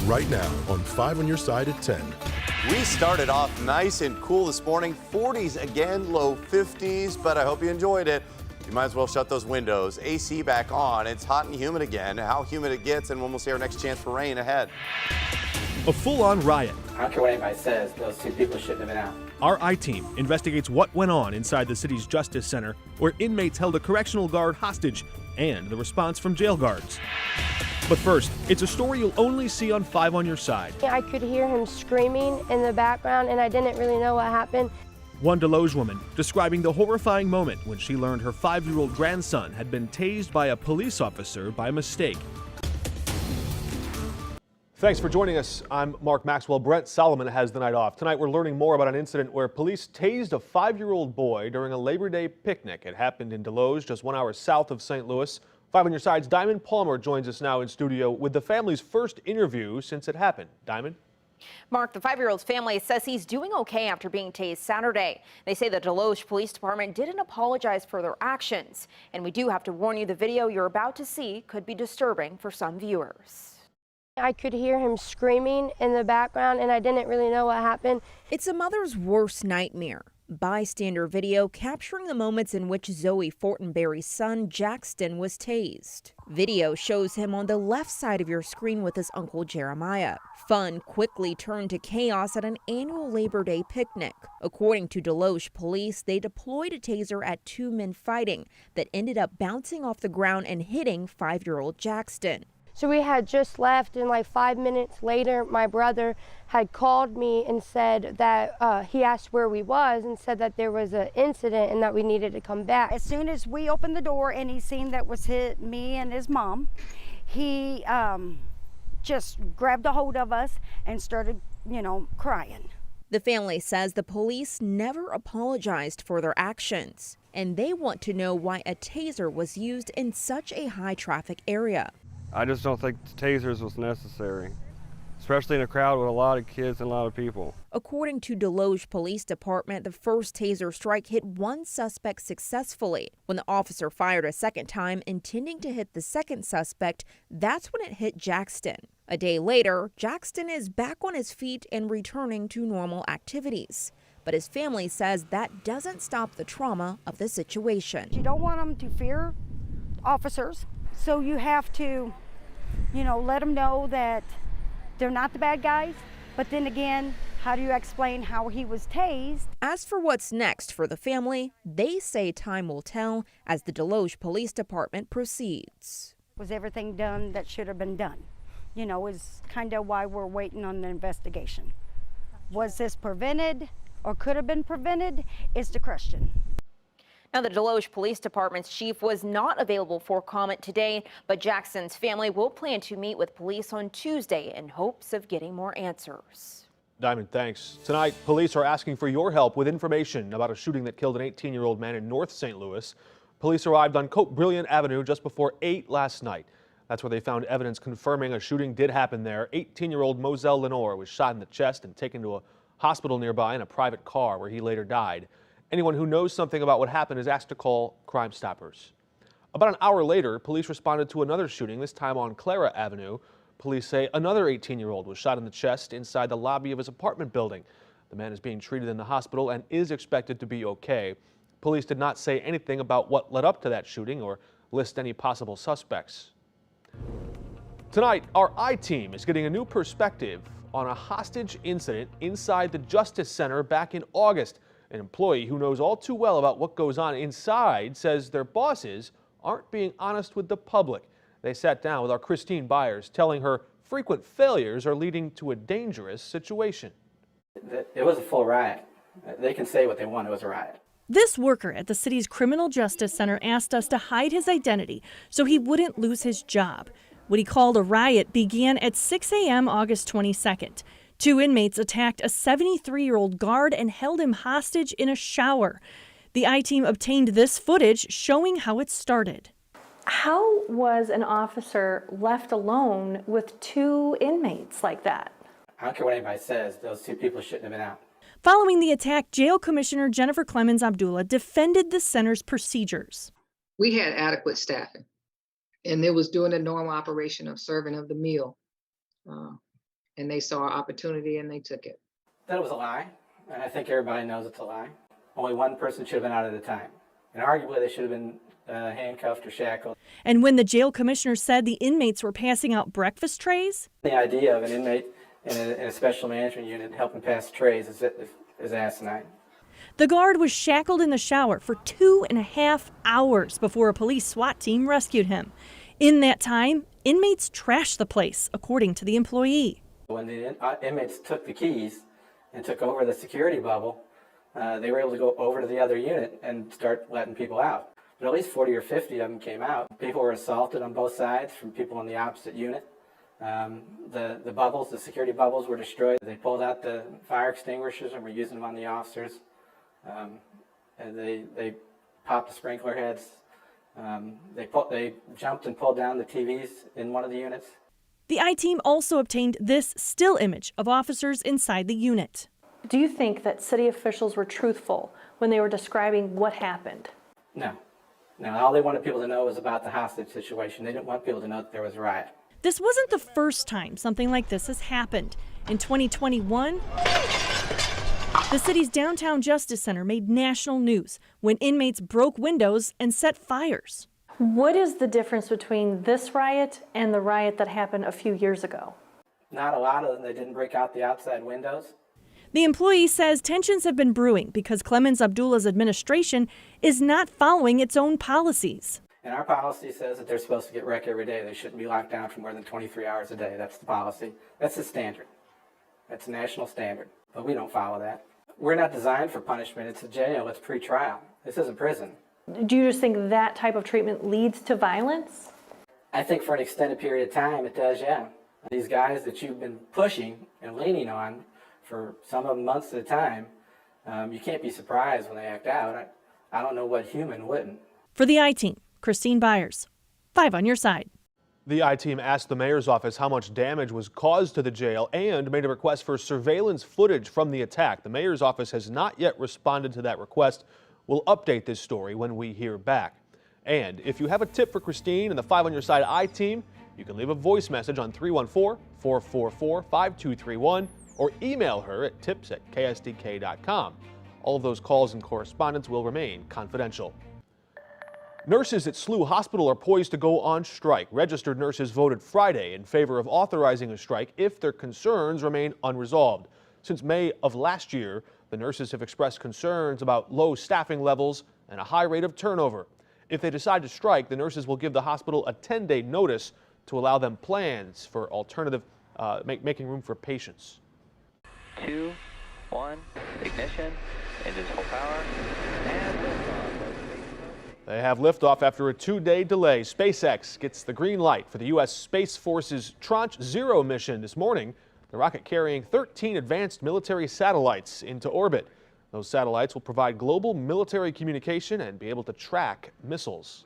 right now on 5 on your side at 10. We started off nice and cool this morning. 40s again, low 50s, but I hope you enjoyed it. You might as well shut those windows. AC back on. It's hot and humid again. How humid it gets and when we'll see our next chance for rain ahead. A full-on riot. I don't care what anybody says, those two people shouldn't have been out. Our I-Team investigates what went on inside the city's Justice Center, where inmates held a correctional guard hostage, and the response from jail guards. But first, it's a story you'll only see on 5 on your side. I could hear him screaming in the background, and I didn't really know what happened. One Deloge woman describing the horrifying moment when she learned her 5-year-old grandson had been tased by a police officer by mistake. Thanks for joining us. I'm Mark Maxwell. Brent Solomon has the night off. Tonight we're learning more about an incident where police tased a 5-year-old boy during a Labor Day picnic. It happened in Deloge, just 1 hour south of St. Louis. 5 on your side's Diamond Palmer joins us now in studio with the family's first interview since it happened. Diamond? Mark, the 5-year-old's family says he's doing okay after being tased Saturday. They say the Deloge Police Department didn't apologize for their actions. And we do have to warn you, the video you're about to see could be disturbing for some viewers. I could hear him screaming in the background, and I didn't really know what happened. It's a mother's worst nightmare. Bystander video capturing the moments in which Zoe Fortenberry's son Jackson was tased. Video shows him on the left side of your screen with his uncle Jeremiah. Fun quickly turned to chaos at an annual Labor Day picnic. According to Deloge police, they deployed a taser at 2 men fighting that ended up bouncing off the ground and hitting 5-year-old Jackson. So we had just left, and like 5 minutes later, my brother had called me and said that he asked where we was and said that there was an incident and that we needed to come back. As soon as we opened the door and he seen that was me and his mom, he just grabbed a hold of us and started, crying. The family says the police never apologized for their actions, and they want to know why a taser was used in such a high traffic area. I just don't think tasers was necessary, especially in a crowd with a lot of kids and a lot of people. According to Deloge Police Department, the first taser strike hit one suspect successfully. When the officer fired a second time, intending to hit the second suspect, that's when it hit Jackson. A day later, Jackson is back on his feet and returning to normal activities. But his family says that doesn't stop the trauma of the situation. You don't want them to fear officers, so you have to let them know that they're not the bad guys. But then again, how do you explain how he was tased? As for what's next for the family, they say time will tell as the Deloge Police Department proceeds. Was everything done that should have been done? Is kind of why we're waiting on the investigation. Was this prevented or could have been prevented is the question. Now, the Deloge Police Department's chief was not available for comment today, but Jackson's family will plan to meet with police on Tuesday in hopes of getting more answers. Diamond, thanks. Tonight, police are asking for your help with information about a shooting that killed an 18-year-old man in North St. Louis. Police arrived on Cote Brilliant Avenue just before 8 last night. That's where they found evidence confirming a shooting did happen there. 18-year-old Moselle Lenore was shot in the chest and taken to a hospital nearby in a private car where he later died. Anyone who knows something about what happened is asked to call Crime Stoppers. About an hour later, police responded to another shooting, this time on Clara Avenue. Police say another 18-year-old was shot in the chest inside the lobby of his apartment building. The man is being treated in the hospital and is expected to be okay. Police did not say anything about what led up to that shooting or list any possible suspects. Tonight, our I-Team is getting a new perspective on a hostage incident inside the Justice Center back in August. An employee who knows all too well about what goes on inside says their bosses aren't being honest with the public. They sat down with our Christine Byers, telling her frequent failures are leading to a dangerous situation. It was a full riot. They can say what they want, it was a riot. This worker at the city's Criminal Justice Center asked us to hide his identity so he wouldn't lose his job. What he called a riot began at 6 a.m. August 22nd. 2 inmates attacked a 73-year-old guard and held him hostage in a shower. The I-Team obtained this footage showing how it started. How was an officer left alone with 2 inmates like that? I don't care what anybody says, those 2 people shouldn't have been out. Following the attack, Jail Commissioner Jennifer Clemens Abdullah defended the center's procedures. We had adequate staffing, and it was doing a normal operation of serving of the meal. and they saw an opportunity and they took it. That it was a lie, and I think everybody knows it's a lie. Only one person should have been out at a time, and arguably they should have been handcuffed or shackled. And when the jail commissioner said the inmates were passing out breakfast trays, The idea of an inmate in a special management unit helping pass trays is asinine. the guard was shackled in the shower for 2.5 hours before a police SWAT team rescued him. In that time, inmates trashed the place, according to the employee. When the inmates took the keys and took over the security bubble, they were able to go over to the other unit and start letting people out. But at least 40 or 50 of them came out. People were assaulted on both sides from people in the opposite unit. The bubbles, the security bubbles were destroyed. They pulled out the fire extinguishers and were using them on the officers. And they popped the sprinkler heads. They jumped and pulled down the TVs in one of the units. The I-Team also obtained this still image of officers inside the unit. Do you think that city officials were truthful when they were describing what happened? No. All they wanted people to know was about the hostage situation. They didn't want people to know that there was a riot. This wasn't the first time something like this has happened. In 2021, the city's downtown Justice Center made national news when inmates broke windows and set fires. What is the difference between this riot and the riot that happened a few years ago? Not a lot of them. They didn't break out the outside windows. The employee says tensions have been brewing because Clemens Abdullah's administration is not following its own policies. And our policy says that they're supposed to get rec every day. They shouldn't be locked down for more than 23 hours a day. That's the policy. That's the standard. That's a national standard. But we don't follow that. We're not designed for punishment. It's a jail. It's pre-trial. This isn't prison. Do you just think that type of treatment leads to violence? I think for an extended period of time it does, yeah. These guys that you've been pushing and leaning on for some of them months at a time, you can't be surprised when they act out. I don't know what human wouldn't. For the I-Team, Christine Byers, 5 on your side. The I-Team asked the mayor's office how much damage was caused to the jail and made a request for surveillance footage from the attack. The mayor's office has not yet responded to that request. We'll update this story when we hear back. And if you have a tip for Christine and the 5 on your side I-Team, you can leave a voice message on 314-444-5231 or email her at tips@ksdk.com. All of those calls and correspondence will remain confidential. Nurses at SLU Hospital are poised to go on strike. Registered nurses voted Friday in favor of authorizing a strike if their concerns remain unresolved. Since May of last year, the nurses have expressed concerns about low staffing levels and a high rate of turnover. If they decide to strike, the nurses will give the hospital a 10-day notice to allow them plans for alternative, making room for patients. 2, 1, ignition, engines full power, and liftoff. They have liftoff after a 2-day delay. SpaceX gets the green light for the U.S. Space Force's Tranche 0 mission this morning. The rocket carrying 13 advanced military satellites into orbit. Those satellites will provide global military communication and be able to track missiles.